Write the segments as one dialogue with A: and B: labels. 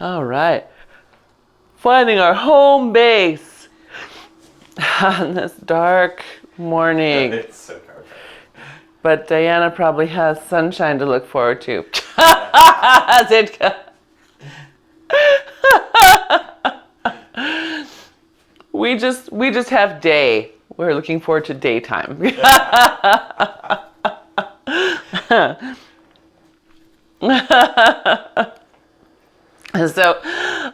A: All right. Finding our home base on this dark morning.
B: It's so dark.
A: But Diana probably has sunshine to look forward to. We just have day. We're looking forward to daytime. So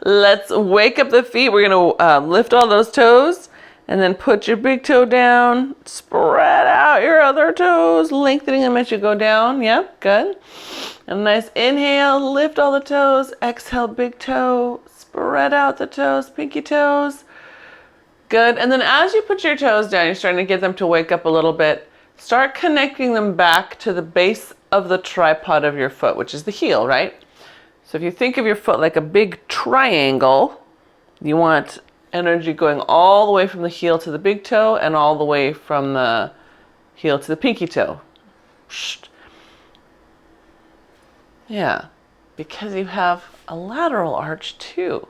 A: let's wake up the feet. We're gonna lift all those toes and then put your big toe down. Spread out your other toes, lengthening them as you go down. Yep, good. And a nice inhale, lift all the toes. Exhale, big toe. Spread out the toes, pinky toes. Good. And then as you put your toes down, you're starting to get them to wake up a little bit. Start connecting them back to the base of the tripod of your foot, which is the heel, right? So if you think of your foot like a big triangle, you want energy going all the way from the heel to the big toe and all the way from the heel to the pinky toe. Yeah, because you have a lateral arch too.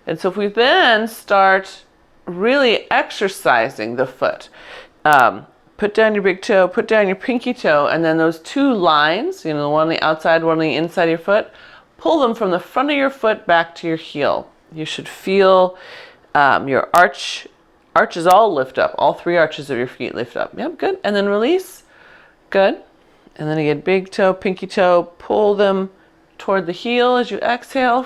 A: And so if we then start really exercising the foot, put down your big toe, put down your pinky toe, and then those two lines, the one on the outside, one on the inside of your foot, pull them from the front of your foot back to your heel. You should feel your arches all lift up. All three arches of your feet lift up. Yep, good. And then release. Good. And then again, big toe, pinky toe, pull them toward the heel as you exhale.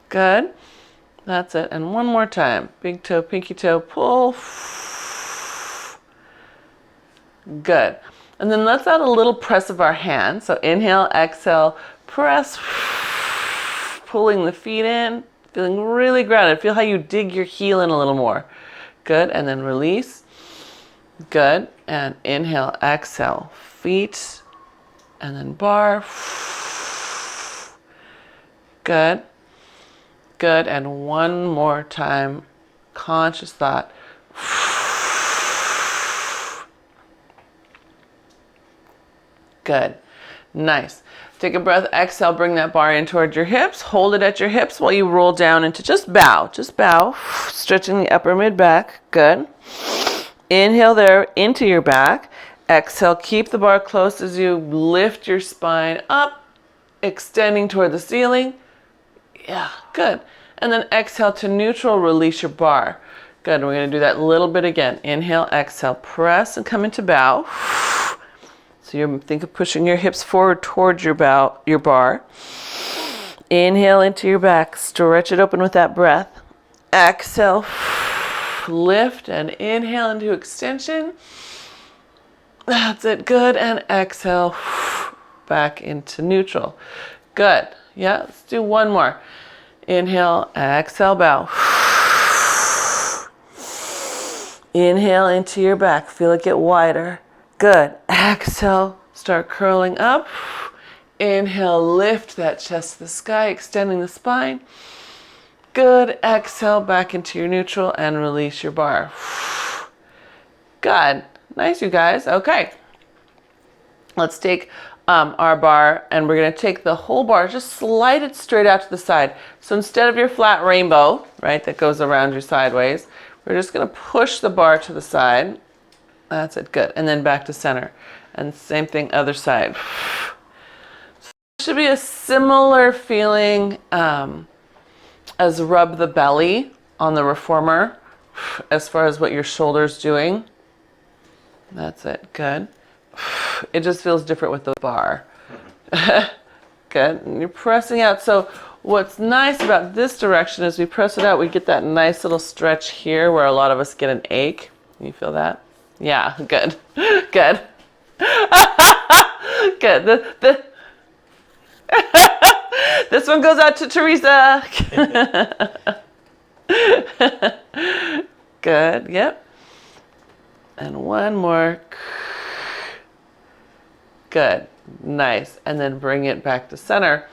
A: Good. That's it. And one more time. Big toe, pinky toe, pull. Good. And then let's add a little press of our hands. So inhale, exhale, press, pulling the feet in, feeling really grounded. Feel how you dig your heel in a little more. Good. And then release. Good. And inhale, exhale, feet, and then bar. Good. Good. And one more time, conscious thought. Good. Nice. Take a breath, exhale, bring that bar in towards your hips. Hold it at your hips while you roll down into just bow. Just bow. Stretching the upper mid back. Good. Inhale there into your back. Exhale, keep the bar close as you lift your spine up, extending toward the ceiling. Yeah, good. And then exhale to neutral, release your bar. Good. We're going to do that a little bit again. Inhale, exhale, press and come into bow. So you think of pushing your hips forward towards your bar. Inhale into your back. Stretch it open with that breath. Exhale. Lift and inhale into extension. That's it. Good. And exhale. Back into neutral. Good. Yeah. Let's do one more. Inhale. Exhale. Bow. Inhale into your back. Feel it get wider. Good. Exhale, start curling up. Inhale, lift that chest to the sky, extending the spine. Good. Exhale, back into your neutral and release your bar. Good. Nice, you guys. Okay. Let's take our bar and we're going to take the whole bar, just slide it straight out to the side. So instead of your flat rainbow, right, that goes around you sideways, we're just going to push the bar to the side. That's it. Good. And then back to center. And same thing, other side. So it should be a similar feeling as rub the belly on the reformer as far as what your shoulder's doing. That's it. Good. It just feels different with the bar. Good. And you're pressing out. So what's nice about this direction is we press it out, we get that nice little stretch here where a lot of us get an ache. Can you feel that? Yeah, good. Good. Good. This one goes out to Teresa. Good. Yep. And one more. Good. Nice. And then bring it back to center.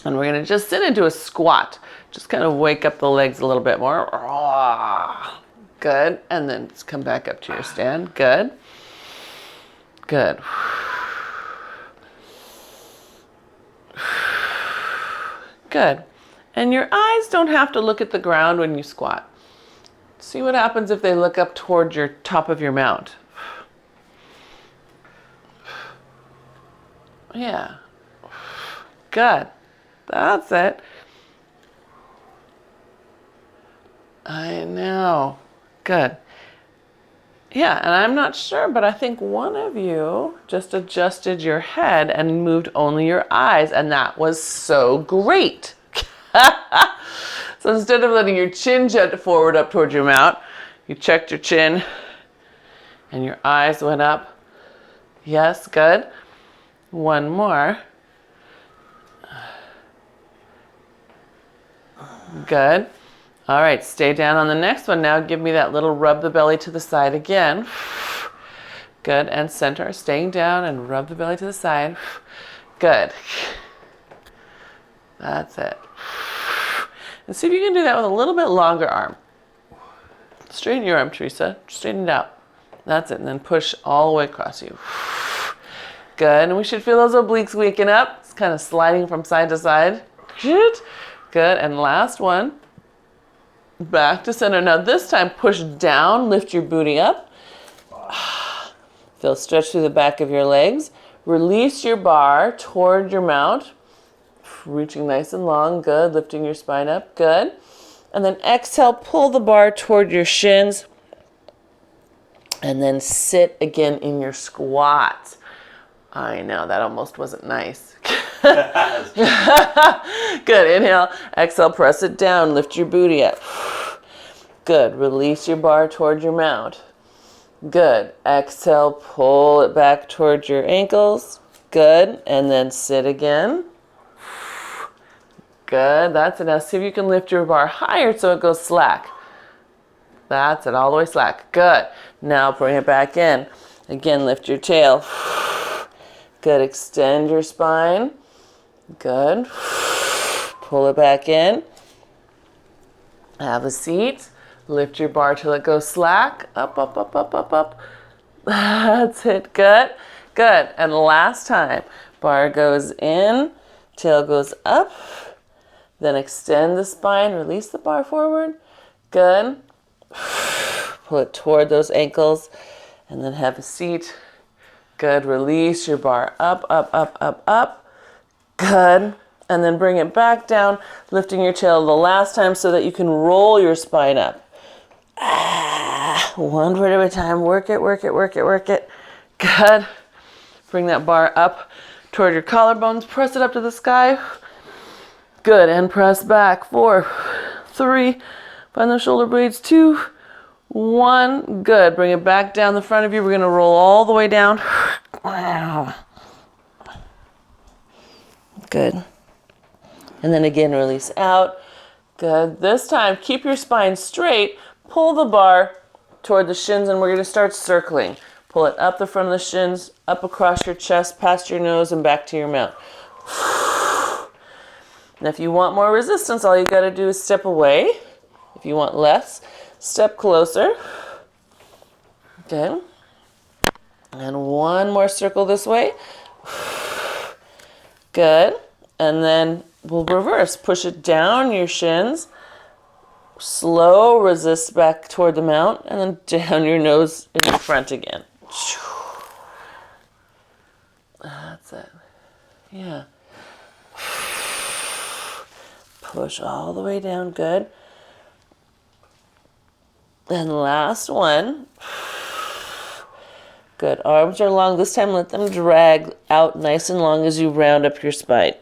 A: And we're going to just sit into a squat. Just kind of wake up the legs a little bit more. Good. And then just come back up to your stand. Good. Good. Good. And your eyes don't have to look at the ground when you squat. See what happens if they look up toward your top of your mount. Yeah. Good. That's it. I know. Good. Yeah, and I'm not sure, but I think one of you just adjusted your head and moved only your eyes, and that was so great. So instead of letting your chin jet forward up towards your mount, you checked your chin and your eyes went up. Yes, good. One more. Good. All right, stay down on the next one. Now give me that little rub the belly to the side again. Good, and center, staying down and rub the belly to the side. Good. That's it. And see if you can do that with a little bit longer arm. Straighten your arm, Teresa. Straighten it out. That's it, and then push all the way across you. Good, and we should feel those obliques waking up. It's kind of sliding from side to side. Good, and last one. Back to center. Now this time push down, lift your booty up. Feel stretch through the back of your legs. Release your bar toward your mount. Reaching nice and long. Good. Lifting your spine up. Good. And then exhale, pull the bar toward your shins. And then sit again in your squat. I know, that almost wasn't nice. Good. Inhale. Exhale, press it down. Lift your booty up. Good. Release your bar toward your mount. Good. Exhale, pull it back towards your ankles. Good. And then sit again. Good. That's it. Now see if you can lift your bar higher so it goes slack. That's it. All the way slack. Good. Now bring it back in. Again, lift your tail. Good. Extend your spine. Good. Pull it back in. Have a seat. Lift your bar till it goes slack. Up, up, up, up, up, up. That's it. Good. Good. And last time. Bar goes in. Tail goes up. Then extend the spine. Release the bar forward. Good. Pull it toward those ankles. And then have a seat. Good. Release your bar up, up, up, up, up. Good. And then bring it back down, lifting your tail the last time so that you can roll your spine up. One foot at a time. Work it, work it, work it, work it. Good. Bring that bar up toward your collarbones. Press it up to the sky. Good. And press back. 4, 3. Find those shoulder blades. 2, 1. Good. Bring it back down the front of you. We're going to roll all the way down. Wow. Good. And then again, release out. Good. This time, keep your spine straight. Pull the bar toward the shins, and we're going to start circling. Pull it up the front of the shins, up across your chest, past your nose, and back to your mount. And if you want more resistance, all you got to do is step away. If you want less, step closer. Okay. And one more circle this way. Good. And then we'll reverse. Push it down your shins. Slow resist back toward the mount. And then down your nose in the front again. That's it. Yeah. Push all the way down. Good. And last one. Good. Arms are long. This time let them drag out nice and long as you round up your spine.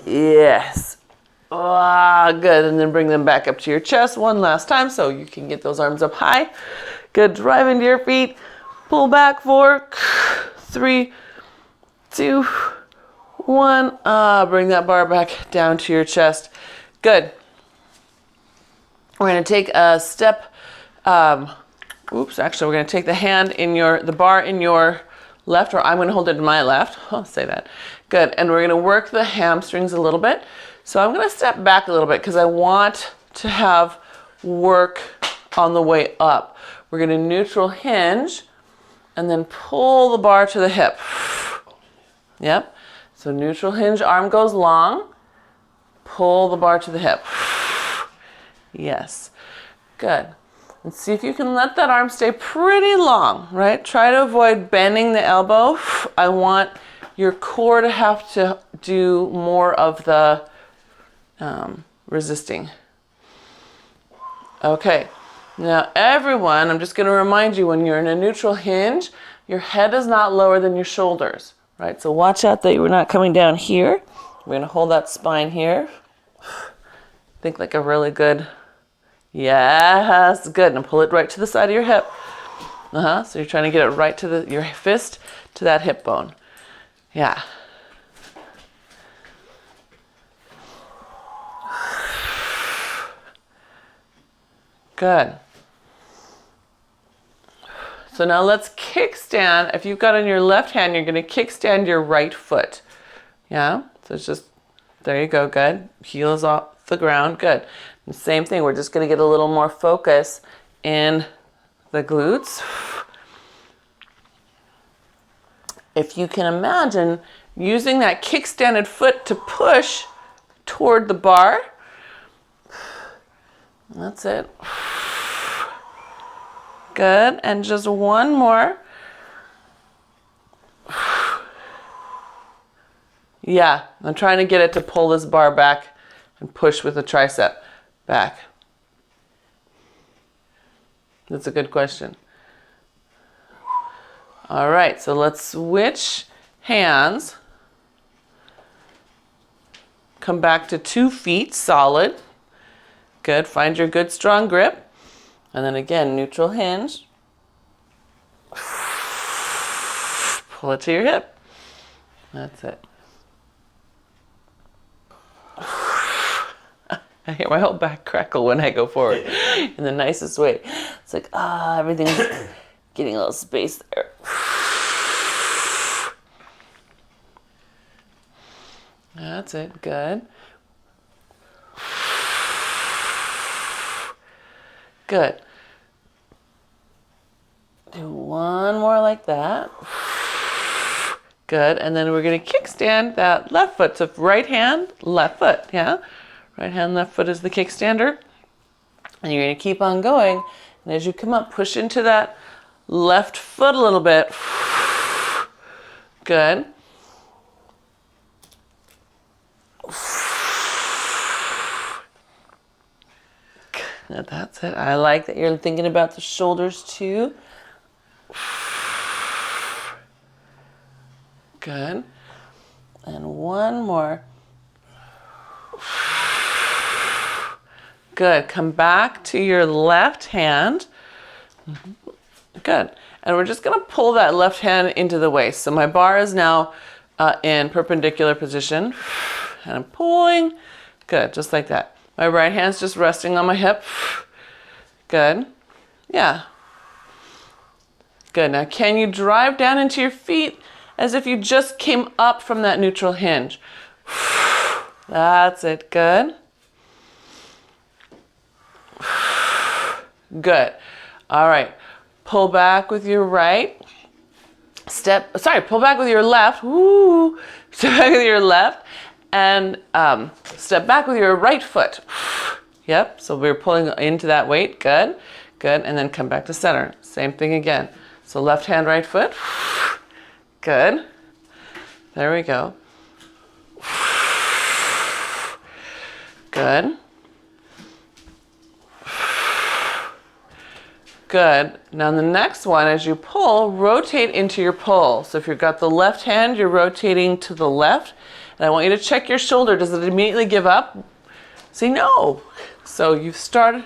A: Yes. Good. And then bring them back up to your chest one last time so you can get those arms up high. Good. Drive into your feet. Pull back. 4, 3, 2, 1. Bring that bar back down to your chest. Good. We're going to take a step. Actually, we're going to take the hand in the bar in your left, or I'm going to hold it in my left. I'll say that. Good. And we're going to work the hamstrings a little bit. So I'm going to step back a little bit because I want to have work on the way up. We're going to neutral hinge and then pull the bar to the hip. Yep. So neutral hinge, arm goes long. Pull the bar to the hip. Yes. Good. And see if you can let that arm stay pretty long, right? Try to avoid bending the elbow. I want your core to have to do more of the resisting. Okay. Now everyone, I'm just going to remind you, when you're in a neutral hinge, your head is not lower than your shoulders, right? So watch out that you're not coming down here. We're going to hold that spine here. Think like a really good, yes, good. And pull it right to the side of your hip. So you're trying to get it right to your fist to that hip bone. Yeah. Good. So now let's kickstand. If you've got on your left hand, you're going to kickstand your right foot. Yeah? So it's just, there you go, good. Heels off the ground, good. And same thing, we're just going to get a little more focus in the glutes. If you can imagine using that kickstanded foot to push toward the bar. That's it. Good, and just one more. Yeah, I'm trying to get it to pull this bar back and push with the tricep back. That's a good question. All right, so let's switch hands. Come back to 2 feet, solid. Good, find your good strong grip. And then again, neutral hinge. Pull it to your hip. That's it. I hear my whole back crackle when I go forward in the nicest way. It's like, everything's getting a little space there. That's it, good. Good. Do one more like that. Good. And then we're going to kickstand that left foot. So right hand, left foot. Yeah. Right hand, left foot is the kickstander. And you're going to keep on going. And as you come up, push into that left foot a little bit. Good. That's it. I like that you're thinking about the shoulders too. Good. And one more. Good. Come back to your left hand. Good. And we're just going to pull that left hand into the waist. So my bar is now in perpendicular position. And I'm pulling. Good. Just like that. My right hand's just resting on my hip. Good. Yeah. Good. Now can you drive down into your feet as if you just came up from that neutral hinge? That's it. Good. Good. All right. Pull back with your right. Pull back with your left. Woo. Step back with your left. And step back with your right foot. Yep, so we're pulling into that weight. Good, good. And then come back to center. Same thing again. So left hand, right foot. Good. There we go. Good. Good. Now the next one, as you pull, rotate into your pull. So if you've got the left hand, you're rotating to the left. And I want you to check your shoulder. Does it immediately give up? See, no. So you've started,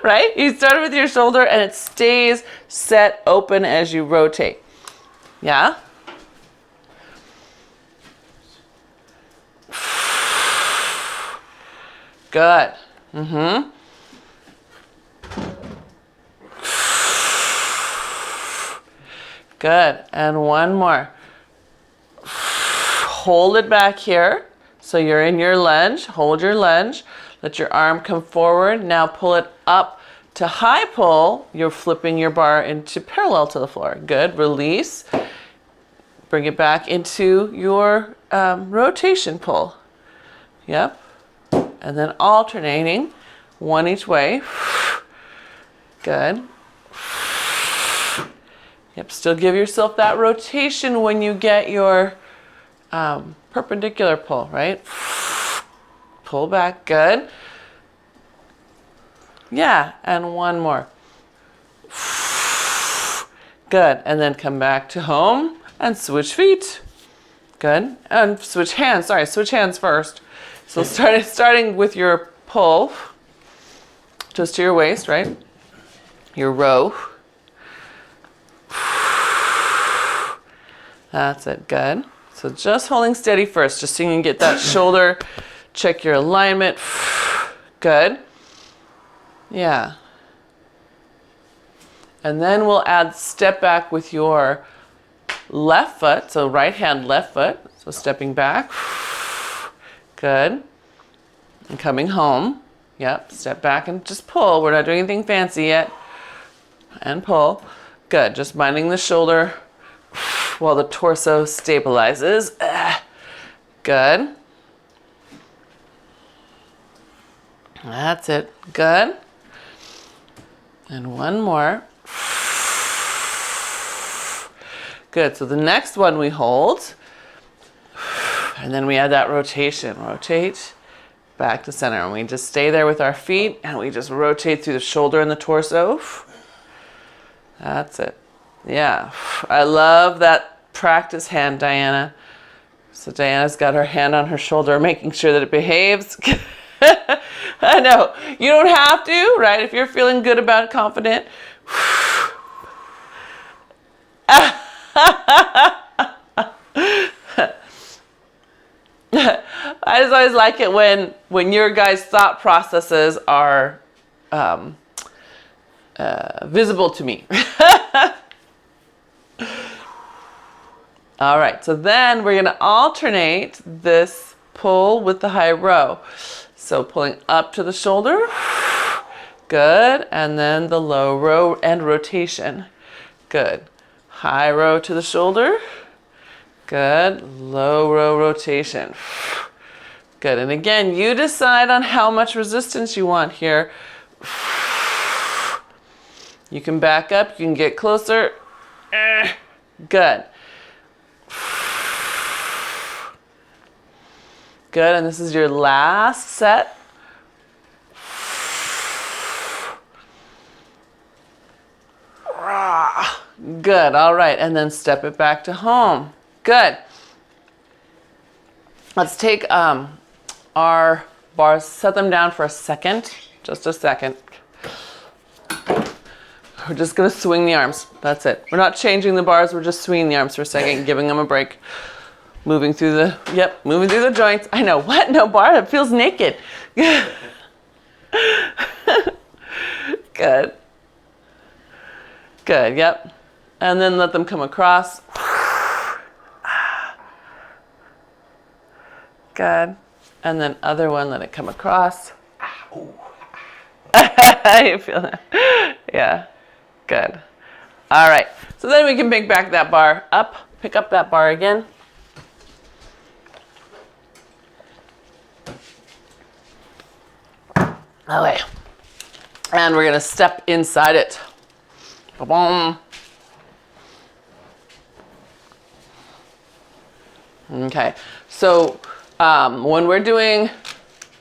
A: right? You started with your shoulder and it stays set open as you rotate. Yeah? Good. Mm-hmm. Good. And one more. Hold it back here. So you're in your lunge. Hold your lunge. Let your arm come forward. Now pull it up to high pull. You're flipping your bar into parallel to the floor. Good. Release. Bring it back into your rotation pull. Yep. And then alternating, one each way. Good. Yep, still give yourself that rotation when you get your perpendicular pull, right? Pull back, good. Yeah, and one more. Good, and then come back to home and switch feet. Good, and switch hands, sorry, switch hands first. So starting with your pull, just to your waist, right? Your row. That's it, good. So just holding steady first, just so you can get that shoulder, check your alignment. Good. Yeah. And then we'll add step back with your left foot, so right hand, left foot. So stepping back. Good. And coming home. Yep, step back and just pull. We're not doing anything fancy yet. And pull. Good, just minding the shoulder while the torso stabilizes. Good. That's it. Good. And one more. Good. So the next one we hold. And then we add that rotation. Rotate back to center. And we just stay there with our feet and we just rotate through the shoulder and the torso. That's it. Yeah. I love that practice hand, Diana. So Diana's got her hand on her shoulder, making sure that it behaves. I know. You don't have to, right? If you're feeling good about it, confident. I just always like it when your guys' thought processes are visible to me. All right, so then we're gonna alternate this pull with the high row. So pulling up to the shoulder, good, and then the low row and rotation, good. High row to the shoulder, good, low row rotation, good. And again, you decide on how much resistance you want here. You can back up, you can get closer, good. Good, and this is your last set. Good, all right, and then step it back to home. Good. Let's take our bars, set them down for a second, just a second. We're just gonna swing the arms, that's it. We're not changing the bars, we're just swinging the arms for a second, giving them a break. Moving through the joints. I know, what? No bar? It feels naked. Good. Good, yep. And then let them come across. Good. And then other one, let it come across. You feel that? Yeah, good. All right, so then we can pick back that bar up, pick up that bar again. Okay, and we're gonna step inside it. Ba-boom. Okay, so when we're doing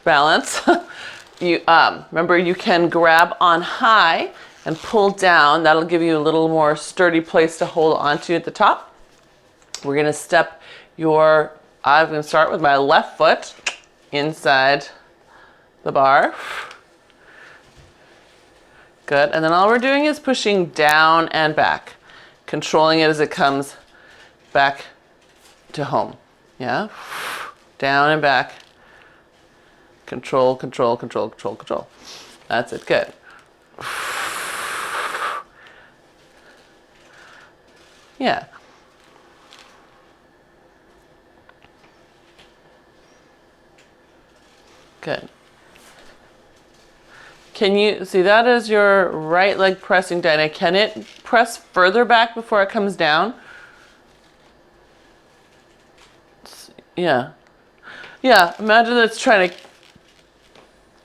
A: balance, you remember you can grab on high and pull down. That'll give you a little more sturdy place to hold onto at the top. We're gonna step I'm gonna start with my left foot inside the bar. Good, and then all we're doing is pushing down and back, controlling it as it comes back to home. Yeah, down and back. Control, control, control, control, control. That's it, good. Yeah. Good. Can you see that is your right leg pressing down? Can it press further back before it comes down? Yeah. Yeah, imagine it's trying to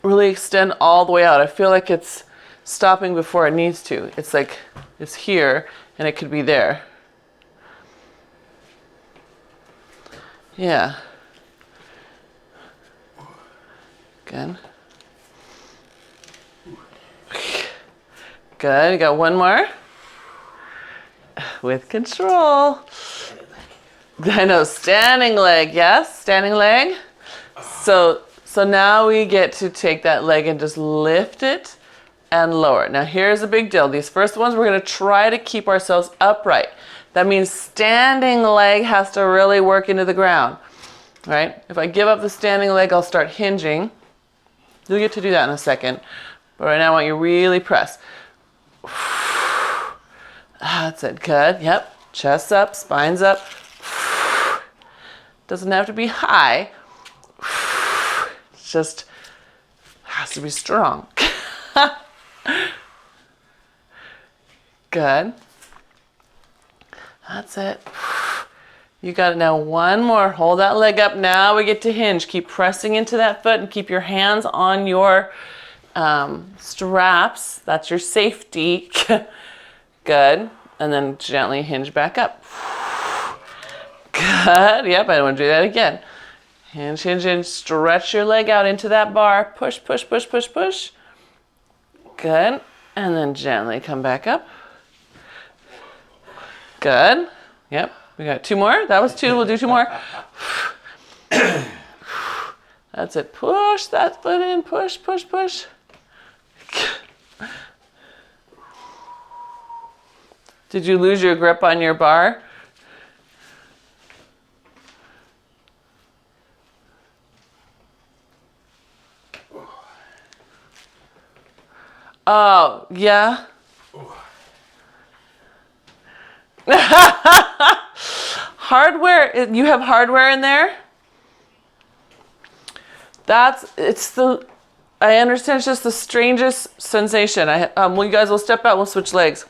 A: really extend all the way out. I feel like it's stopping before it needs to. It's like it's here and it could be there. Yeah. Good. Good. You got one more. With control. I know, standing leg. Yes, standing leg. So now we get to take that leg and just lift it and lower it. Now here's a big deal. These first ones, we're going to try to keep ourselves upright. That means standing leg has to really work into the ground, right? If I give up the standing leg, I'll start hinging. You'll get to do that in a second. But right now I want you to really press. That's it. Good. Yep. Chest up, spines up. Doesn't have to be high. It just has to be strong. Good. That's it. You got it. Now one more. Hold that leg up. Now we get to hinge. Keep pressing into that foot and keep your hands on your straps. That's your safety. Good. And then gently hinge back up. Good. Yep, I don't want to do that again. Hinge, hinge, hinge. Stretch your leg out into that bar. Push, push, push, push, push. Good. And then gently come back up. Good. Yep. We got two more. That was two. We'll do two more. That's it. Push that foot in. Push, push, push. Did you lose your grip on your bar? Oh, yeah. Hardware, you have hardware in there? I understand it's just the strangest sensation. Well, you guys will step out, we'll switch legs.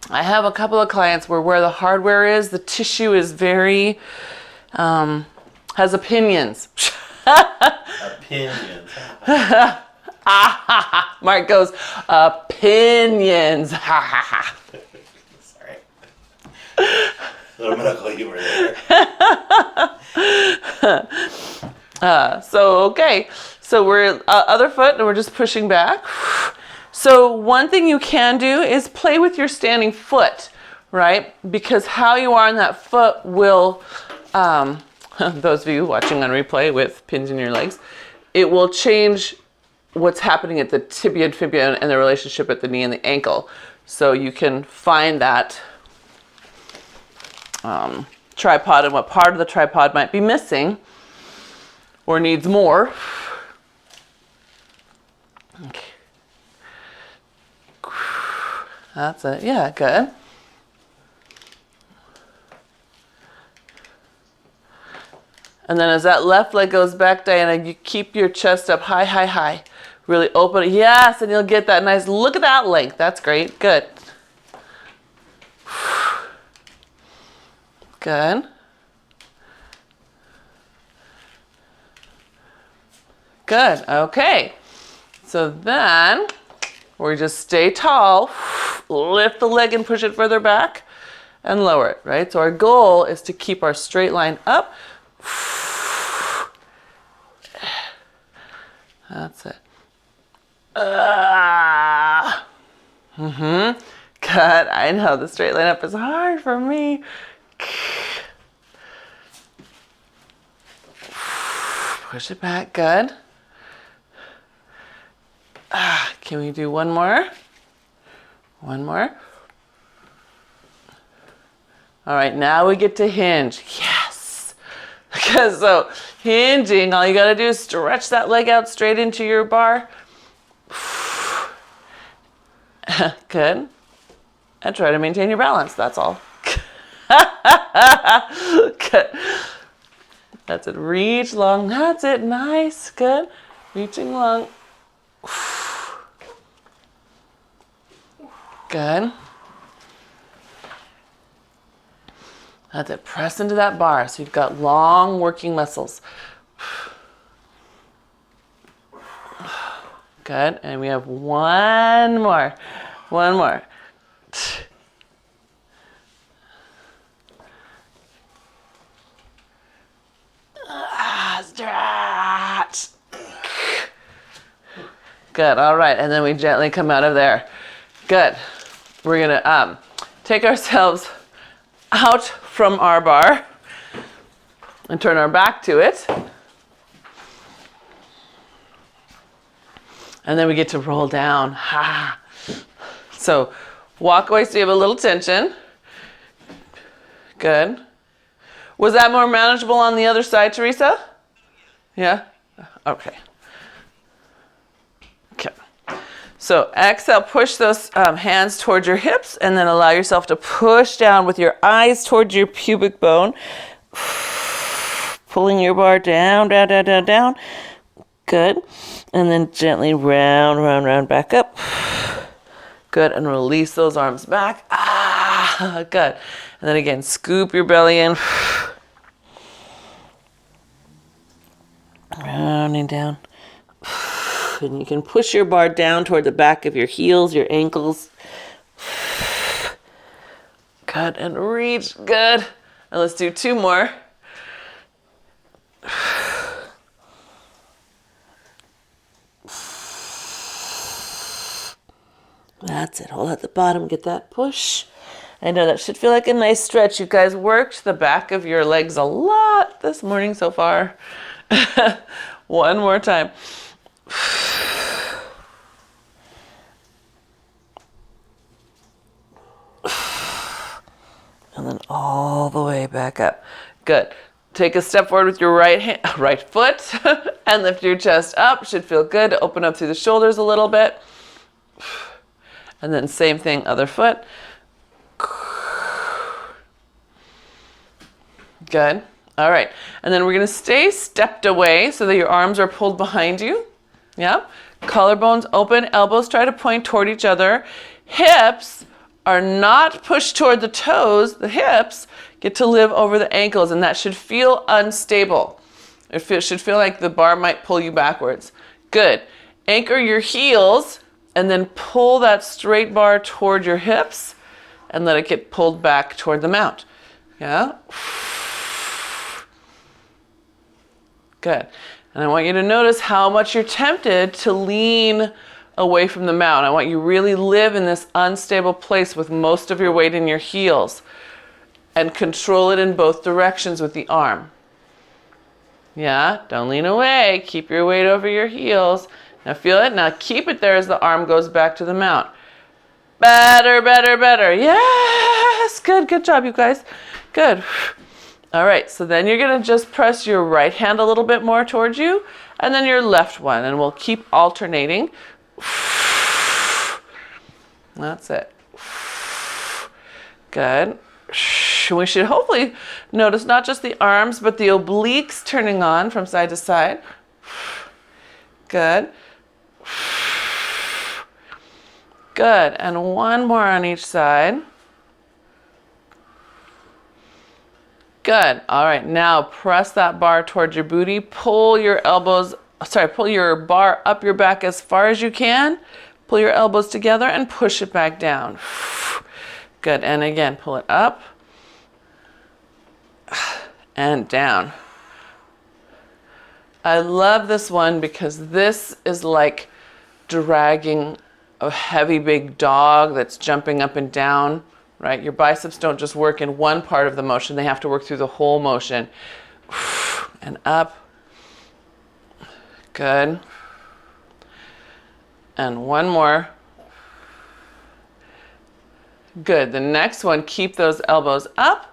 A: I have a couple of clients where the hardware is, the tissue is very, has opinions.
B: Opinions.
A: Mark goes, opinions.
B: Sorry. A little medical humor there.
A: So we're other foot and we're just pushing back. So one thing you can do is play with your standing foot, right? Because how you are on that foot will, those of you watching on replay with pins in your legs, it will change what's happening at the tibia and fibula and the relationship at the knee and the ankle. So you can find that tripod and what part of the tripod might be missing or needs more. Okay. That's it. Yeah, good. And then as that left leg goes back, Diana, you keep your chest up high, high, high. Really open it. Yes, and you'll get that nice, look at that length. That's great. Good. Good. Good. Okay. So then we just stay tall, lift the leg and push it further back and lower it, right? So our goal is to keep our straight line up. That's it. Good. I know the straight line up is hard for me. Push it back. Good. Can we do one more? One more. All right, now we get to hinge. Yes. Because so hinging, all you got to do is stretch that leg out straight into your bar. Good. And try to maintain your balance. That's all. Good. That's it. Reach long. That's it. Nice. Good. Reaching long. Good. That's it. Press into that bar so you've got long working muscles. Good. And we have one more. One more. Stretch. Good. All right. And then we gently come out of there. Good. We're going to take ourselves out from our bar and turn our back to it. And then we get to roll down. So walk away so you have a little tension. Good. Was that more manageable on the other side, Teresa? Yeah? Okay. Okay. So exhale, push those hands towards your hips and then allow yourself to push down with your eyes towards your pubic bone. Pulling your bar down, down, down, down, down. Good. And then gently round, round, round back up. Good. And release those arms back. Good. And then again, scoop your belly in. Rounding down. And you can push your bar down toward the back of your heels, your ankles. Good. And reach. Good. And let's do two more. That's it. Hold at the bottom. Get that push. I know that should feel like a nice stretch. You guys worked the back of your legs a lot this morning so far. One more time. And then all the way back up. Good. Take a step forward with your right foot and lift your chest up. Should feel good. Open up through the shoulders a little bit. And then same thing, other foot. Good. All right. And then we're going to stay stepped away so that your arms are pulled behind you. Yeah. Collarbones open, elbows try to point toward each other. Hips are not pushed toward the toes. The hips get to live over the ankles, and that should feel unstable. It should feel like the bar might pull you backwards. Good. Anchor your heels and then pull that straight bar toward your hips and let it get pulled back toward the mount. Yeah. Good. And I want you to notice how much you're tempted to lean away from the mount. I want you to really live in this unstable place with most of your weight in your heels and control it in both directions with the arm. Yeah, don't lean away. Keep your weight over your heels. Now feel it. Now keep it there as the arm goes back to the mount. Better, better, better. Yes. Good. Good job, you guys. Good. All right. So then you're going to just press your right hand a little bit more towards you and then your left one. And we'll keep alternating. That's it. Good. We should hopefully notice not just the arms, but the obliques turning on from side to side. Good. Good. And one more on each side. Good. All right. Now press that bar towards your booty. Pull your bar up your back as far as you can. Pull your elbows together and push it back down. Good. And again, pull it up and down. I love this one because this is like dragging a heavy big dog that's jumping up and down, right? Your biceps don't just work in one part of the motion. They have to work through the whole motion. And up. Good. And one more. Good. The next one, keep those elbows up.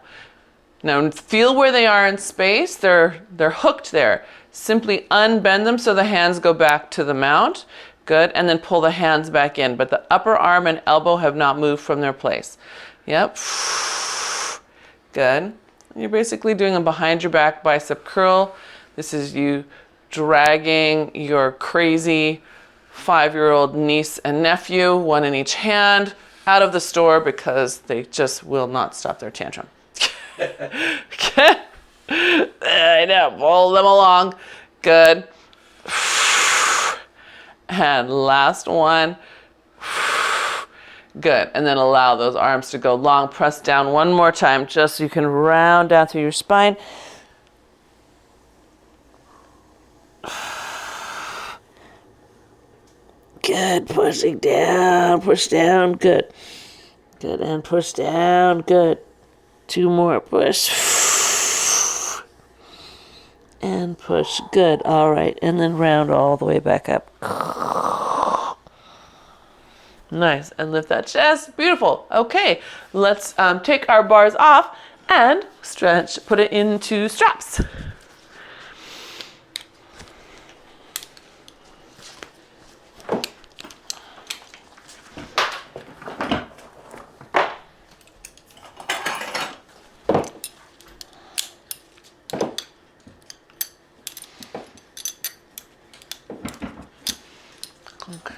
A: Now feel where they are in space. They're hooked there. Simply unbend them so the hands go back to the mount. Good. And then pull the hands back in. But the upper arm and elbow have not moved from their place. Yep. Good. You're basically doing a behind your back bicep curl. This is you dragging your crazy 5-year-old niece and nephew, one in each hand, out of the store because they just will not stop their tantrum. Good. I know, pull them along. Good. And last one. Good. And then allow those arms to go long. Press down one more time just so you can round down through your spine. Good. Pushing down. Push down. Good. Good. And push down. Good. Two more. Push. And push. Good. All right. And then round all the way back up. Nice. And lift that chest. Beautiful. Okay. Let's take our bars off and stretch. Put it into straps. Okay.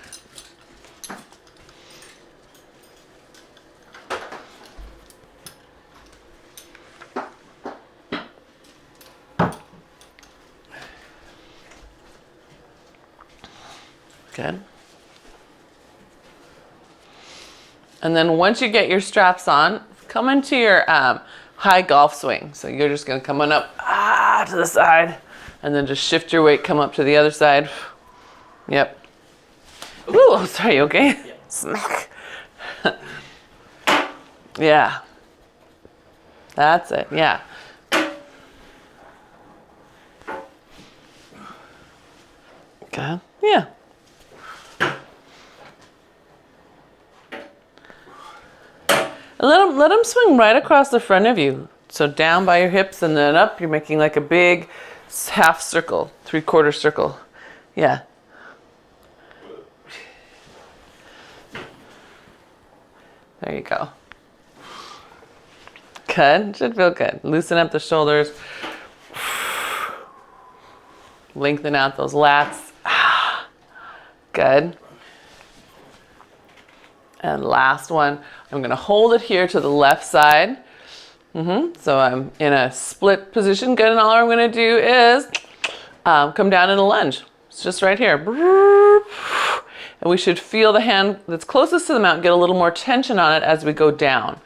A: Good. And then once you get your straps on, come into your high golf swing. So you're just going to come on up to the side and then just shift your weight, come up to the other side. Yep. Ooh, oh, sorry, you okay? Yeah. Smack. Yeah. That's it, yeah. Okay, yeah. Let them swing right across the front of you. So down by your hips and then up, you're making like a big half circle, 3/4 circle. Yeah. There you go. Good. Should feel good. Loosen up the shoulders. Lengthen out those lats. Good. And last one. I'm going to hold it here to the left side. So I'm in a split position. Good. And all I'm going to do is come down in a lunge. It's just right here. And we should feel the hand that's closest to the mount get a little more tension on it as we go down.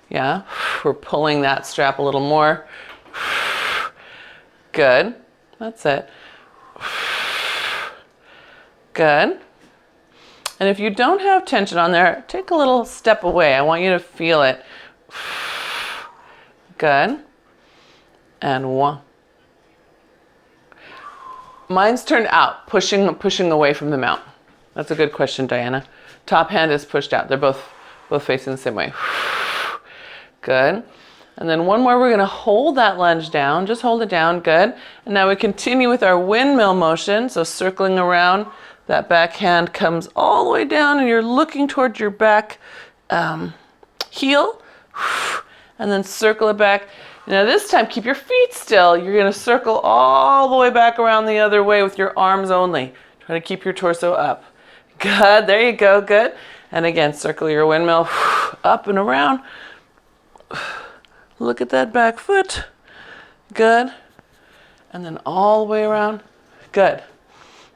A: Yeah. We're pulling that strap a little more. Good. That's it. Good. And if you don't have tension on there, take a little step away. I want you to feel it. Good. And one. Mine's turned out, pushing away from the mount. That's a good question, Diana. Top hand is pushed out. They're both facing the same way. Good. And then one more, we're going to hold that lunge down. Just hold it down. Good. And now we continue with our windmill motion. So circling around, that back hand comes all the way down and you're looking towards your back heel. And then circle it back. Now this time, keep your feet still. You're going to circle all the way back around the other way with your arms only. Try to keep your torso up. Good. There you go. Good. And again, circle your windmill up and around. Look at that back foot. Good. And then all the way around. Good.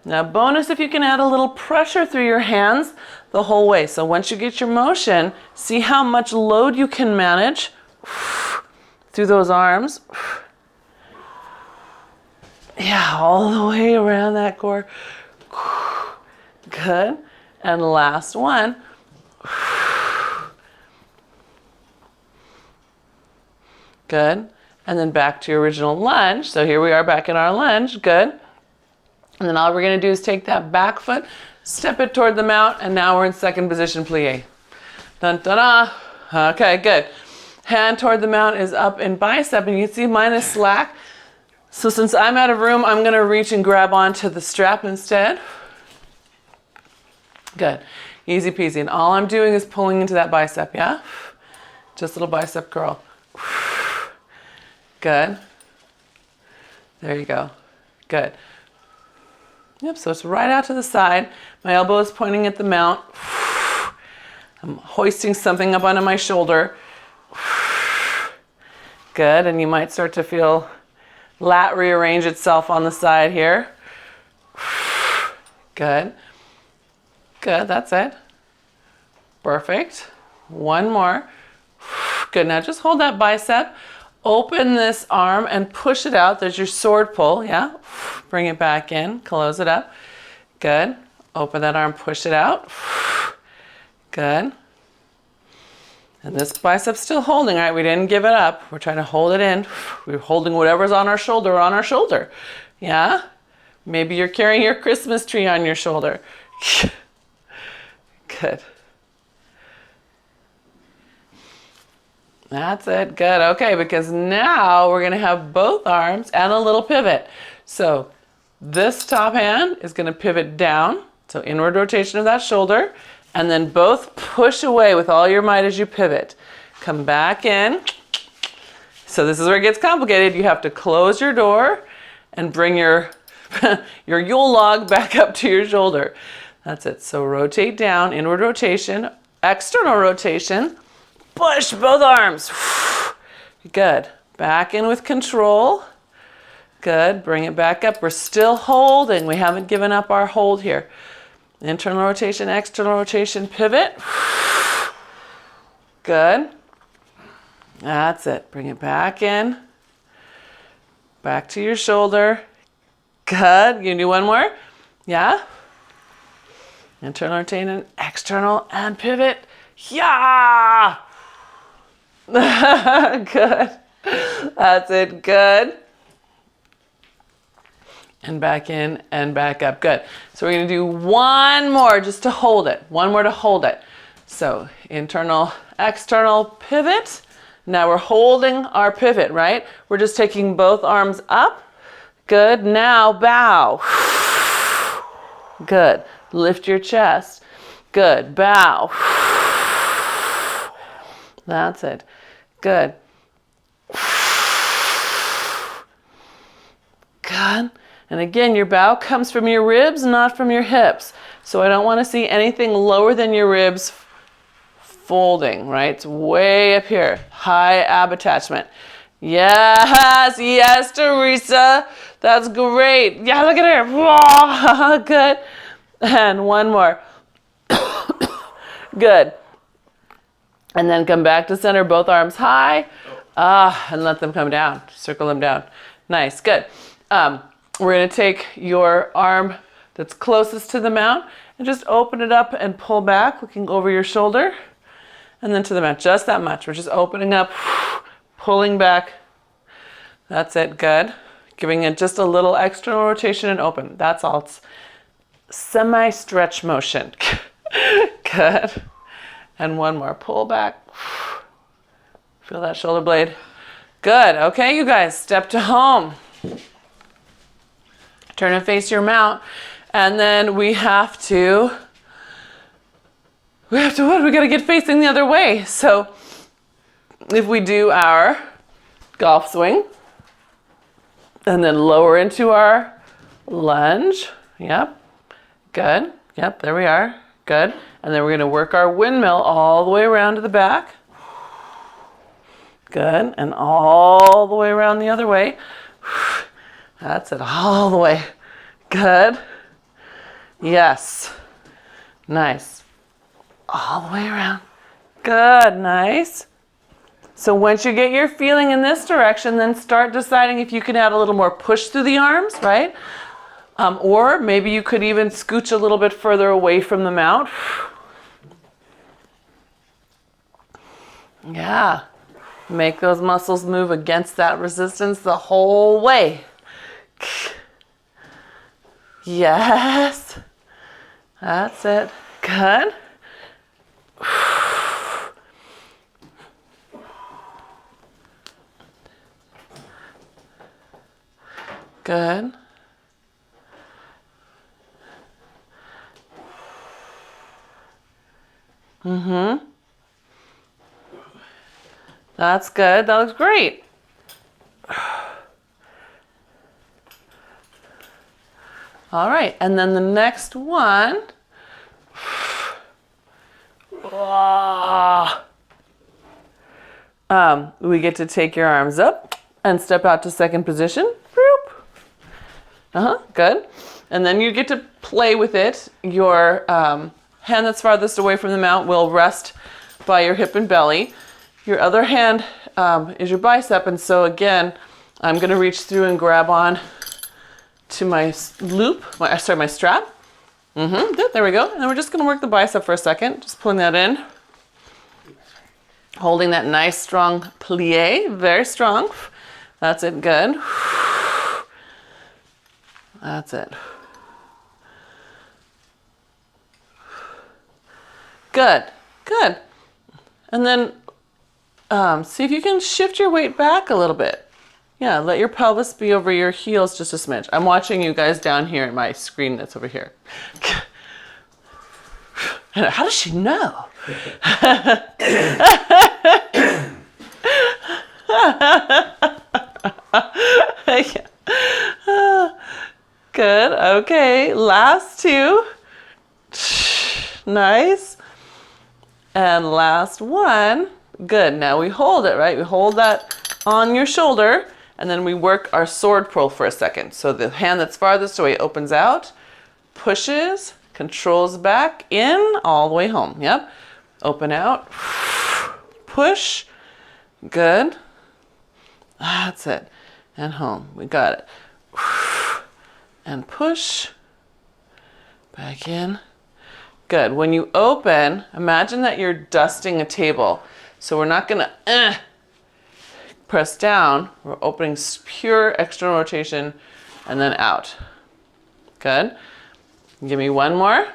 A: Now bonus if you can add a little pressure through your hands the whole way. So once you get your motion, see how much load you can manage through those arms. Yeah, all the way around that core. Good. And last one. Good. And then back to your original lunge. So here we are back in our lunge. Good. And then all we're going to do is take that back foot, step it toward the mount, and now we're in second position plie. Dun, dun, ah. Okay, good. Hand toward the mount is up in bicep, and you can see mine is slack. So since I'm out of room, I'm going to reach and grab onto the strap instead. Good. Easy peasy. And all I'm doing is pulling into that bicep, yeah? Just a little bicep curl. Good. There you go. Good. Yep, so it's right out to the side. My elbow is pointing at the mount. I'm hoisting something up onto my shoulder. Good, and you might start to feel lat rearrange itself on the side here. Good. Good, that's it. Perfect. One more. Good, now just hold that bicep. Open this arm and push it out. There's your sword pull, yeah? Bring it back in, close it up. Good. Open that arm, push it out. Good. And this bicep's still holding, right? We didn't give it up. We're trying to hold it in. We're holding whatever's on our shoulder, yeah? Maybe you're carrying your Christmas tree on your shoulder. Good. That's it, good. Okay, because now we're gonna have both arms and a little pivot. So this top hand is gonna pivot down, so inward rotation of that shoulder, and then both push away with all your might as you pivot. Come back in. So this is where it gets complicated. You have to close your door and bring your, your Yule log back up to your shoulder. That's it. So rotate down, inward rotation, external rotation, push both arms. Good. Back in with control. Good. Bring it back up. We're still holding. We haven't given up our hold here. Internal rotation, external rotation, pivot. Good. That's it. Bring it back in. Back to your shoulder. Good. You can do one more? Yeah? Internal rotation, external, and pivot. Yeah! Good. That's it. Good. And back in and back up. Good. So we're going to do one more just to hold it. One more to hold it. So internal, external, pivot. Now we're holding our pivot, right? We're just taking both arms up. Good. Now bow. Good. Lift your chest. Good. Bow. That's it. Good. Good. And again, your bow comes from your ribs, not from your hips. So I don't want to see anything lower than your ribs folding, right? It's way up here. High ab attachment. Yes, yes, Teresa. That's great. Yeah, look at her. Whoa, good. And one more. Good. And then come back to center, both arms high. And let them come down. Circle them down. Nice, good. We're going to take your arm that's closest to the mount and just open it up and pull back, looking over your shoulder, and then to the mount. Just that much. We're just opening up, pulling back. That's it. Good. Giving it just a little external rotation and open. That's all. It's semi-stretch motion. Good. And one more. Pull back. Feel that shoulder blade. Good. Okay, you guys, step to home. Turn and face your mount. And then we have to what? We got to get facing the other way. So if we do our golf swing and then lower into our lunge. Yep. Good. Yep, there we are. Good. And then we're going to work our windmill all the way around to the back. Good. And all the way around the other way. That's it. All the way. Good. Yes. Nice. All the way around. Good. Nice. So once you get your feeling in this direction, then start deciding if you can add a little more push through the arms, right? Or maybe you could even scooch a little bit further away from the mount. Yeah. Make those muscles move against that resistance the whole way. Yes. That's it. Good. Good. Mm-hmm. That's good. That looks great. All right, and then the next one. We get to take your arms up and step out to second position. Good. And then you get to play with it. Your hand that's farthest away from the mat will rest by your hip and belly. Your other hand is your bicep, and so again, I'm going to reach through and grab on to my loop, my strap. Good, there we go. And then we're just going to work the bicep for a second, just pulling that in. Holding that nice strong plie, very strong. That's it, good. That's it. Good, good. And then see if you can shift your weight back a little bit. Yeah, let your pelvis be over your heels just a smidge. I'm watching you guys down here at my screen that's over here. How does she know? Good, okay, last two. Nice. And last one. Good, now we hold it, right? We hold that on your shoulder, and then we work our sword pull for a second. So the hand that's farthest away opens out, pushes, controls back, in, all the way home. Yep. Open out, push. Good. That's it. And home. We got it. And push. Back in. Good. When you open, imagine that you're dusting a table. So we're not going to press down. We're opening pure external rotation and then out. Good. Give me one more.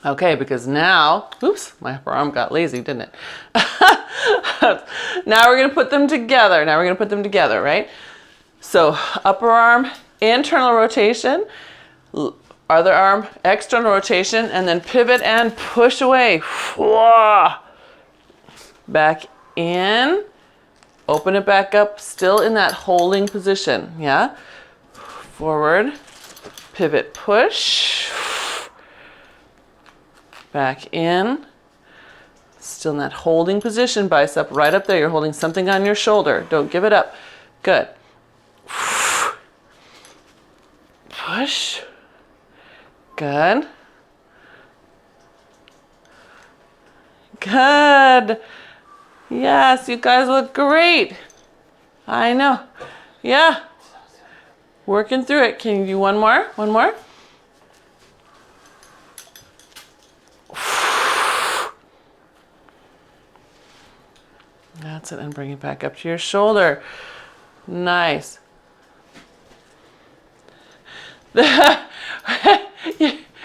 A: Okay, because now, oops, my upper arm got lazy, didn't it? Now we're going to put them together. Now we're going to put them together, right? So upper arm, internal rotation. Other arm, external rotation, and then pivot and push away. Back in. Open it back up, still in that holding position. Yeah? Forward. Pivot, push. Back in. Still in that holding position, bicep right up there. You're holding something on your shoulder. Don't give it up. Good. Push. Good. Good. Yes, you guys look great. I know. Yeah. Working through it. Can you do one more? One more? That's it. And bring it back up to your shoulder. Nice.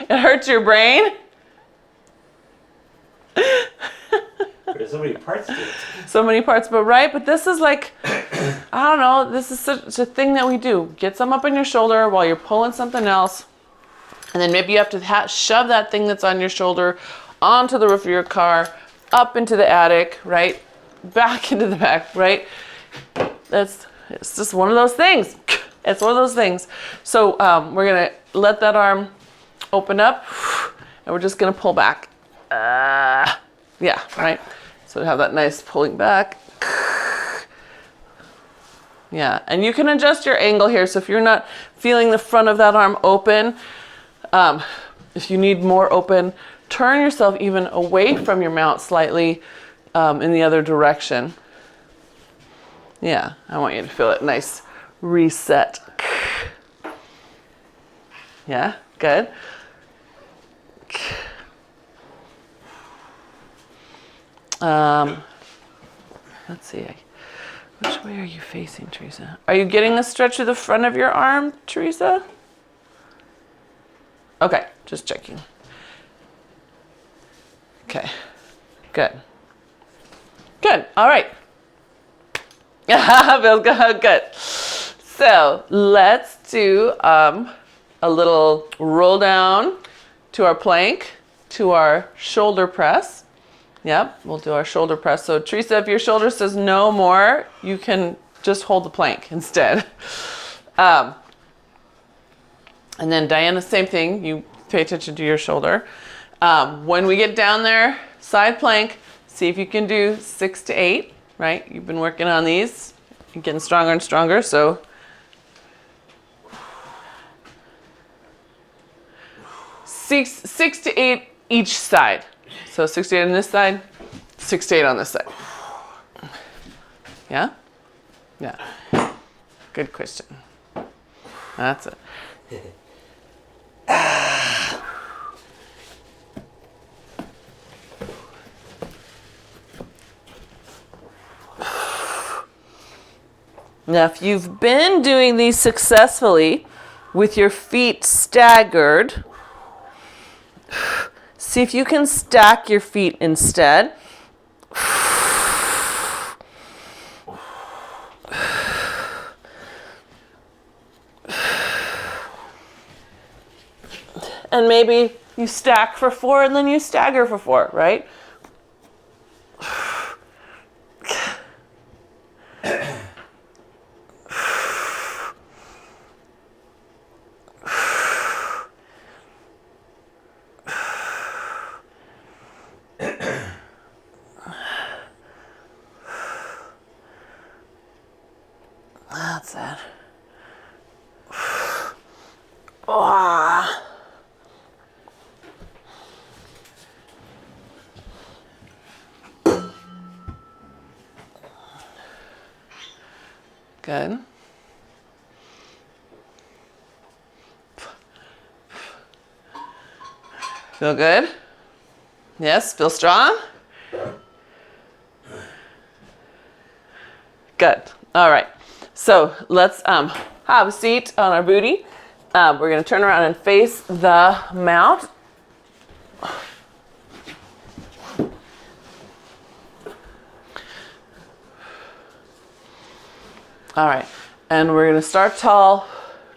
A: It hurts your brain?
B: There's so many parts to it.
A: So many parts, but this is like, I don't know, this is such a thing that we do. Get some up on your shoulder while you're pulling something else. And then maybe you have to shove that thing that's on your shoulder onto the roof of your car, up into the attic, right? Back into the back, right? It's just one of those things. It's one of those things. So we're going to let that arm open up, and we're just going to pull back. Yeah, right? So have that nice pulling back. Yeah, and you can adjust your angle here. So if you're not feeling the front of that arm open, if you need more open, turn yourself even away from your mount slightly in the other direction. Yeah, I want you to feel it nice reset. Yeah, good. Let's see. Which way are you facing, Teresa? Are you getting a stretch to the front of your arm, Teresa? Okay, just checking. Okay, good. Good, all right. Feels good, good. So let's do a little roll down to our plank, to our shoulder press. Yep, we'll do our shoulder press. So Teresa, if your shoulder says no more, you can just hold the plank instead. And then Diana, same thing. You pay attention to your shoulder. When we get down there, side plank, See if you can do 6 to 8, right? You've been working on these. You're getting stronger and stronger, so. Six to 8 each side. So 6 to 8 on this side, 6 to 8 on this side. Yeah? Yeah. Good question. That's it. Now, if you've been doing these successfully with your feet staggered, see if you can stack your feet instead. And maybe you stack for 4 and then you stagger for 4, right? That's it. Oh. Good. Feel good? Yes, feel strong? Good. All right. So let's have a seat on our booty. We're going to turn around and face the mat. All right. And we're going to start tall,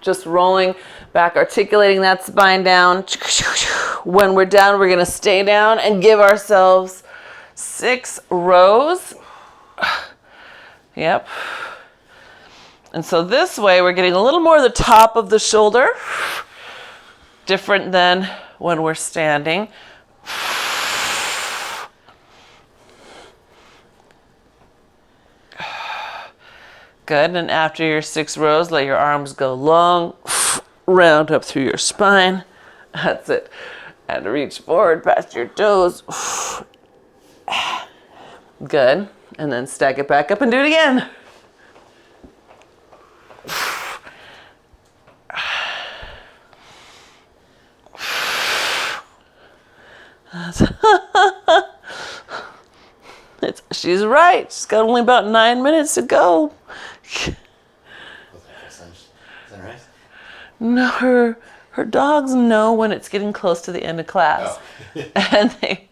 A: just rolling back, articulating that spine down. When we're down, we're going to stay down and give ourselves 6 rows. Yep. And so this way, we're getting a little more of the top of the shoulder, different than when we're standing. Good. And after your 6 rows, let your arms go long, round up through your spine. That's it. And reach forward past your toes. Good. And then stack it back up and do it again. She's right. She's got only about 9 minutes to go.
B: Sunrise?
A: No, her dogs know when it's getting close to the end of class.
B: Oh.
A: And they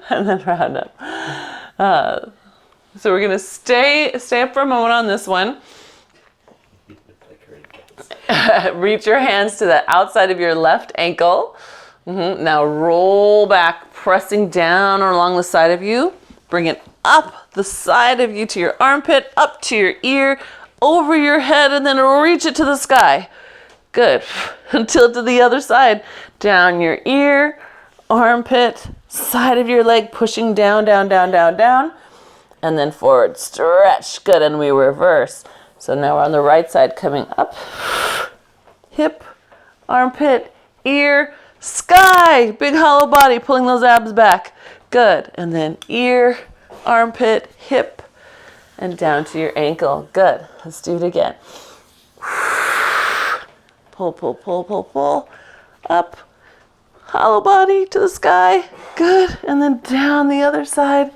A: and then round up. So we're gonna stay up for a moment on this one. Reach your hands to the outside of your left ankle. Now roll back, pressing down along the side of you. Bring it up the side of you to your armpit, up to your ear, over your head, and then reach it to the sky. Good. Until to the other side. Down your ear, armpit, side of your leg, pushing down, down, down, down, down. And then forward, stretch. Good, and we reverse. So now we're on the right side, coming up. Hip, armpit, ear, sky. Big hollow body, pulling those abs back. Good. And then ear, armpit, hip, and down to your ankle. Good. Let's do it again. Pull, pull, pull, pull, pull. Up, hollow body to the sky. Good. And then down the other side.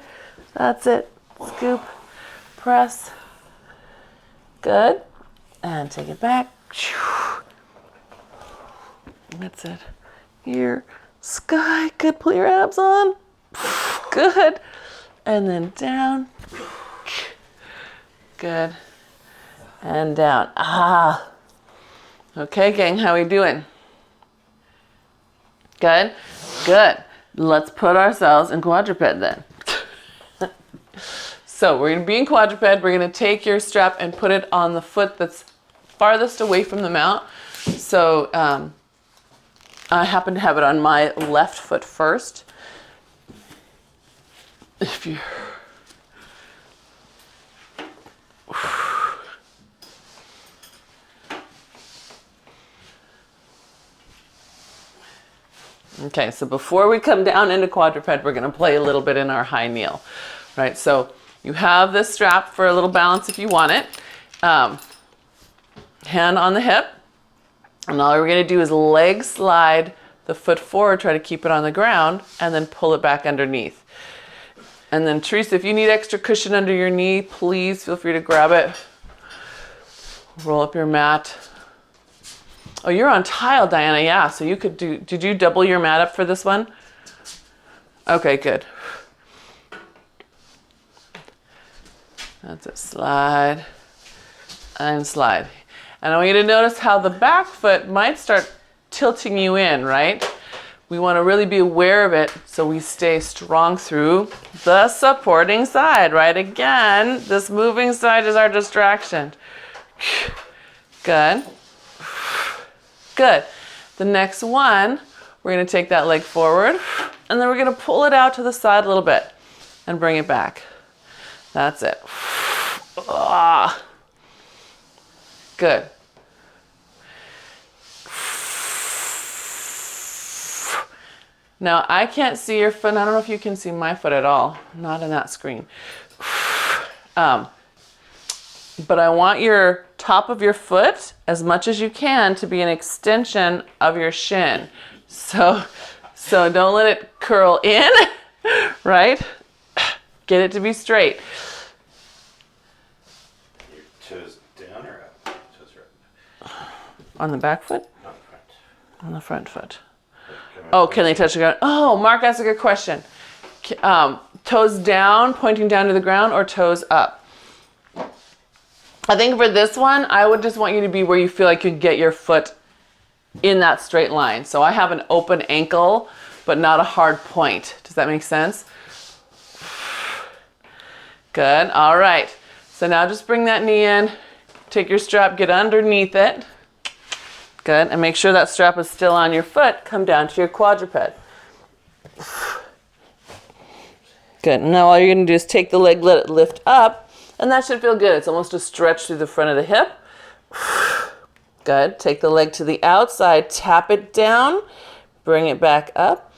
A: That's it. Scoop, press. Good. And take it back. That's it. Here, sky. Good. Pull your abs on. Good. And then down. Good. And down. Ah. Okay, gang, how we doing? Good? Good. Let's put ourselves in quadruped then. So we're going to be in quadruped. We're going to take your strap and put it on the foot that's farthest away from the mount. So I happen to have it on my left foot first. If you Okay, so before we come down into quadruped, we're going to play a little bit in our high kneel. Right, so you have this strap for a little balance if you want it. Hand on the hip. And all we're going to do is leg slide the foot forward, try to keep it on the ground, and then pull it back underneath. And then Teresa, if you need extra cushion under your knee, please feel free to grab it. Roll up your mat. Oh, you're on tile, Diana. Yeah, so you could do, did you double your mat up for this one? Okay, good. That's it, slide and slide. And I want you to notice how the back foot might start tilting you in, right? We want to really be aware of it so we stay strong through the supporting side, right? Again, this moving side is our distraction. Good. Good. The next one, we're going to take that leg forward and then we're going to pull it out to the side a little bit and bring it back. That's it. Good. Now, I can't see your foot. I don't know if you can see my foot at all. Not in that screen. But I want your top of your foot, as much as you can, to be an extension of your shin. So don't let it curl in, right? Get it to be straight.
B: Your toes down or up? Toes are up.
A: On the back foot?
B: On the front.
A: On the front foot. Oh, can they touch the ground? Oh, Mark asked a good question. Toes down, pointing down to the ground, or toes up? I think for this one, I would just want you to be where you feel like you can get your foot in that straight line. So I have an open ankle, but not a hard point. Does that make sense? Good. All right. So now just bring that knee in. Take your strap, get underneath it. Good. And make sure that strap is still on your foot. Come down to your quadruped. Good. Now all you're going to do is take the leg, let it lift up. And that should feel good. It's almost a stretch through the front of the hip. Good. Take the leg to the outside, tap it down, bring it back up.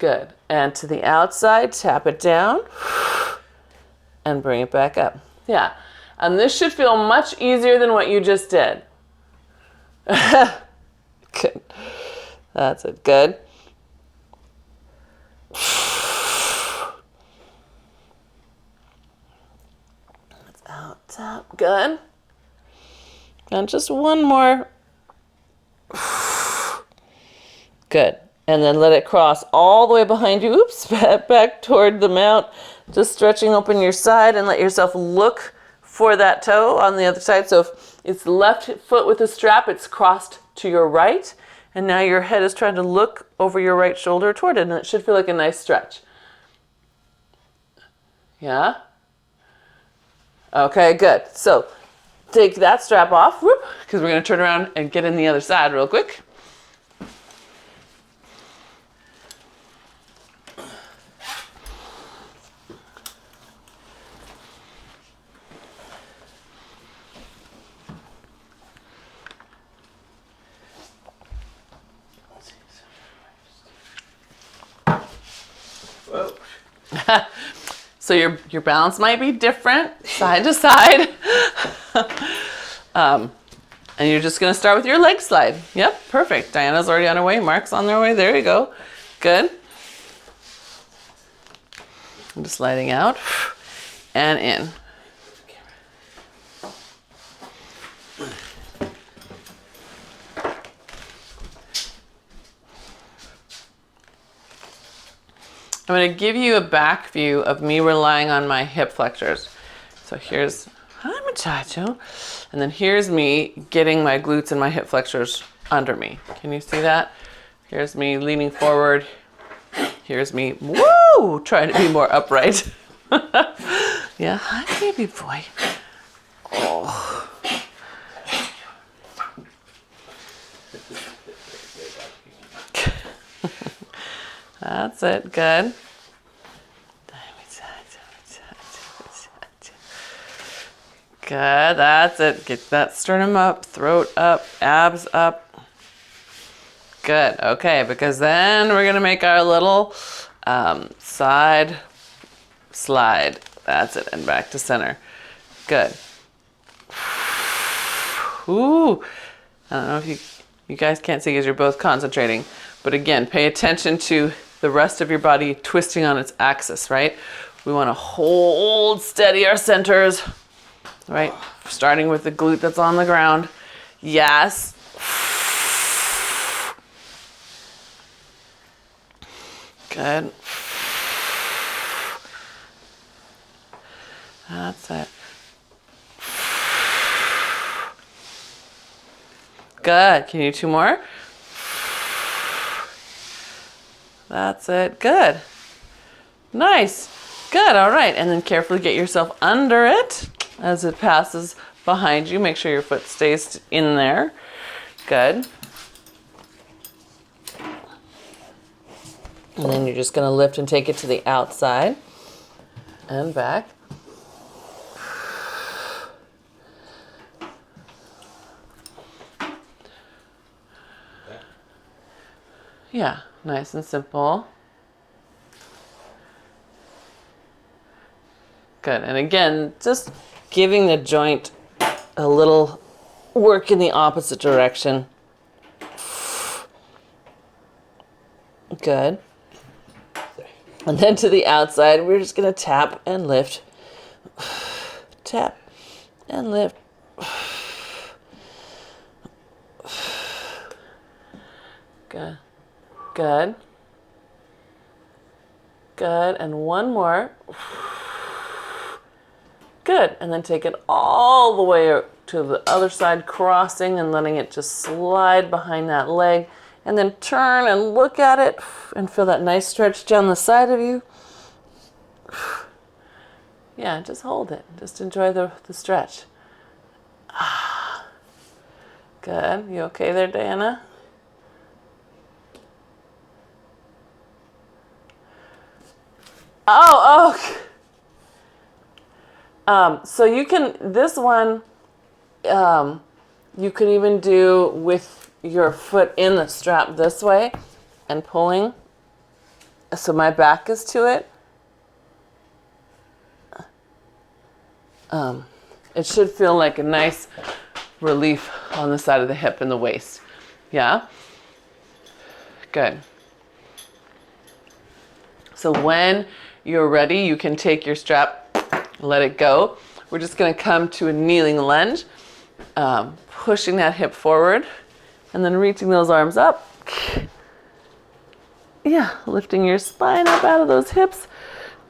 A: Good. And to the outside, tap it down, and bring it back up. Yeah. And this should feel much easier than what you just did. Good. That's it. Good. Out, tap. Good. And just one more. Good. And then let it cross all the way behind you. Oops, back toward the mount. Just stretching open your side and let yourself look for that toe on the other side. So if it's left foot with a strap, it's crossed to your right. And now your head is trying to look over your right shoulder toward it. And it should feel like a nice stretch. Yeah? Okay, good. So take that strap off, because we're going to turn around and get in the other side real quick.
B: Whoa.
A: So your balance might be different side to side. And you're just going to start with your leg slide. Yep, perfect. Diana's already on her way. Mark's on their way. There you go. Good. I'm just sliding out and in. I'm going to give you a back view of me relying on my hip flexors. So here's, hi muchacho. And then here's me getting my glutes and my hip flexors under me. Can you see that? Here's me leaning forward. Here's me, woo, trying to be more upright. Yeah, hi baby boy. Oh. That's it. Good. Good. That's it. Get that sternum up, throat up, abs up. Good. Okay, because then we're going to make our little side slide. That's it. And back to center. Good. Ooh. I don't know if you guys can't see because you're both concentrating. But again, pay attention to the rest of your body twisting on its axis, right? We want to hold steady our centers, right? Starting with the glute that's on the ground. Yes. Good. That's it. Good. Can you do 2 more? That's it. Good. Nice. Good. All right. And then carefully get yourself under it as it passes behind you. Make sure your foot stays in there. Good. And then you're just going to lift and take it to the outside and back. Yeah, nice and simple. Good. And again, just giving the joint a little work in the opposite direction. Good. And then to the outside, we're just going to tap and lift. Tap and lift. Good. Good. Good. And one more. Good. And then take it all the way to the other side, crossing and letting it just slide behind that leg. And then turn and look at it and feel that nice stretch down the side of you. Yeah, just hold it. Just enjoy the stretch. Good. You okay there, Diana? Oh. So you can, this one, you could even do with your foot in the strap this way and pulling. So my back is to it. It should feel like a nice relief on the side of the hip and the waist. Yeah? Good. So when you're ready, you can take your strap, let it go. We're just going to come to a kneeling lunge, pushing that hip forward and then reaching those arms up. Yeah, lifting your spine up out of those hips,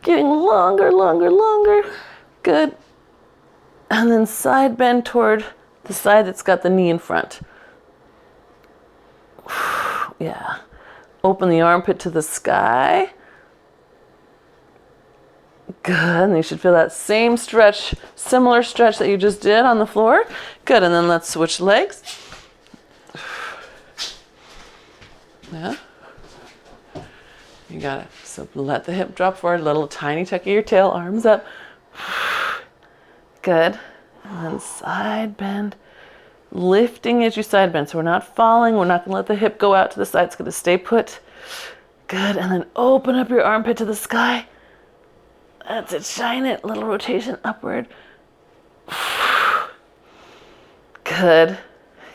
A: getting longer, longer, longer. Good. And then side bend toward the side that's got the knee in front. Yeah. Open the armpit to the sky. Good. And you should feel that same stretch, similar stretch that you just did on the floor. Good. And then let's switch legs. Yeah. You got it. So let the hip drop forward, little tiny tuck of your tail, arms up. Good. And then side bend. Lifting as you side bend. So we're not falling. We're not going to let the hip go out to the side. It's going to stay put. Good. And then open up your armpit to the sky. That's it. Shine it. Little rotation upward. Good.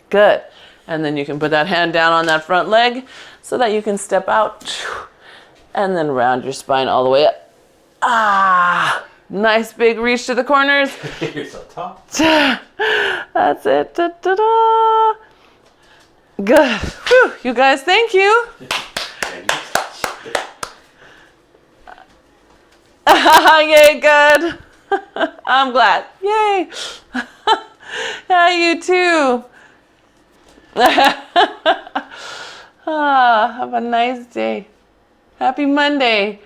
A: Good. And then you can put that hand down on that front leg so that you can step out and then round your spine all the way up. Ah, nice big reach to the corners.
B: You're so tall.
A: That's it. Da, da, da. Good. Whew. You guys, thank you. Yay, good. I'm glad. Yay. Yeah, you too. Have a nice day. Happy Monday.